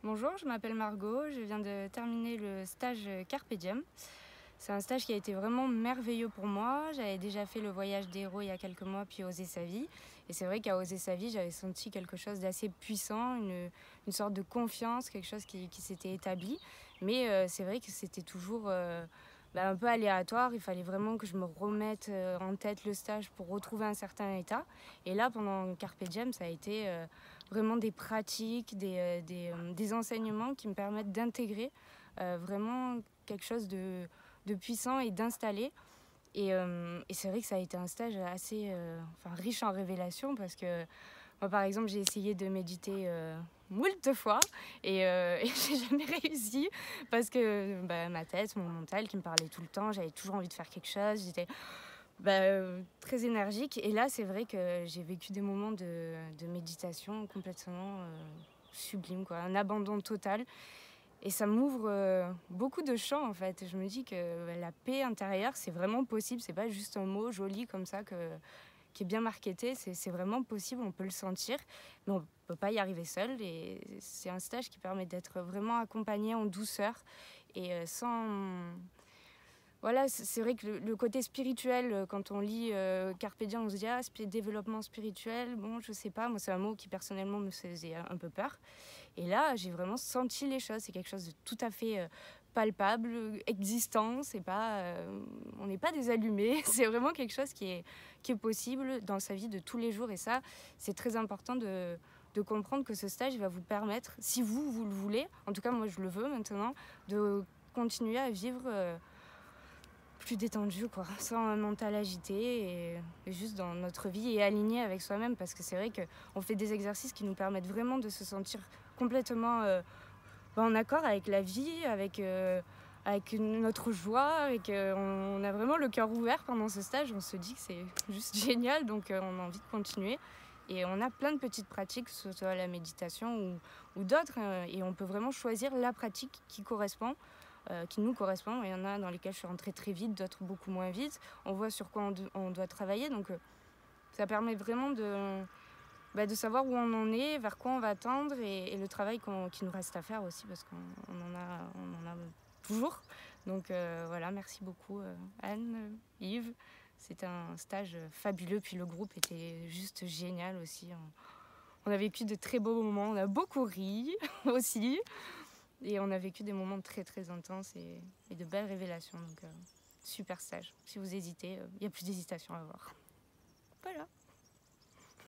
Bonjour, je m'appelle Margot, je viens de terminer le stage Carpe Diem. C'est un stage qui a été vraiment merveilleux pour moi. J'avais déjà fait le voyage des héros il y a quelques mois, puis Oser sa vie. Et c'est vrai qu'à Oser sa vie, j'avais senti quelque chose d'assez puissant, une sorte de confiance, quelque chose qui s'était établi. Mais c'est vrai que c'était toujours un peu aléatoire. Il fallait vraiment que je me remette en tête le stage pour retrouver un certain état. Et là, pendant Carpe Diem, ça a été vraiment des pratiques, des enseignements qui me permettent d'intégrer vraiment quelque chose de puissant et d'installer. Et c'est vrai que ça a été un stage assez riche en révélations parce que moi, par exemple, j'ai essayé de méditer moult fois et j'ai jamais réussi parce que ma tête, mon mental qui me parlait tout le temps, j'avais toujours envie de faire quelque chose, j'étais très énergique. Et là, c'est vrai que j'ai vécu des moments de méditation complètement sublimes, quoi, un abandon total. Et ça m'ouvre beaucoup de champs en fait. Je me dis que la paix intérieure, c'est vraiment possible. C'est pas juste un mot joli comme ça qui est bien marketé. C'est vraiment possible, on peut le sentir. Mais on peut pas y arriver seul. Et c'est un stage qui permet d'être vraiment accompagné en douceur et sans... Voilà, c'est vrai que le côté spirituel, quand on lit Carpe Diem, on se dit ah, développement spirituel. Bon, je sais pas, moi c'est un mot qui personnellement me faisait un peu peur. Et là, j'ai vraiment senti les choses. C'est quelque chose de tout à fait palpable, existant. C'est pas, on n'est pas des allumés. C'est vraiment quelque chose qui est possible dans sa vie de tous les jours. Et ça, c'est très important de comprendre que ce stage va vous permettre, si vous le voulez, en tout cas moi je le veux maintenant, de continuer à vivre plus détendu, quoi, sans un mental agité et juste dans notre vie et aligné avec soi-même, parce que c'est vrai qu'on fait des exercices qui nous permettent vraiment de se sentir complètement en accord avec la vie, avec notre joie, on a vraiment le cœur ouvert pendant ce stage. On se dit que c'est juste génial, donc on a envie de continuer. Et on a plein de petites pratiques, que ce soit la méditation ou d'autres, et on peut vraiment choisir la pratique qui correspond. Qui nous correspond. Il y en a dans lesquels je suis rentrée très vite, d'autres beaucoup moins vite. On voit sur quoi on doit travailler. Donc ça permet vraiment de savoir où on en est, vers quoi on va tendre et le travail qui nous reste à faire aussi parce qu'on en a toujours. Donc voilà, merci beaucoup Anne, Yves. C'était un stage fabuleux. Puis le groupe était juste génial aussi. On a vécu de très beaux moments. On a beaucoup ri aussi. Et on a vécu des moments très très intenses et de belles révélations. Donc super stage. Si vous hésitez, il n'y a plus d'hésitation à avoir. Voilà.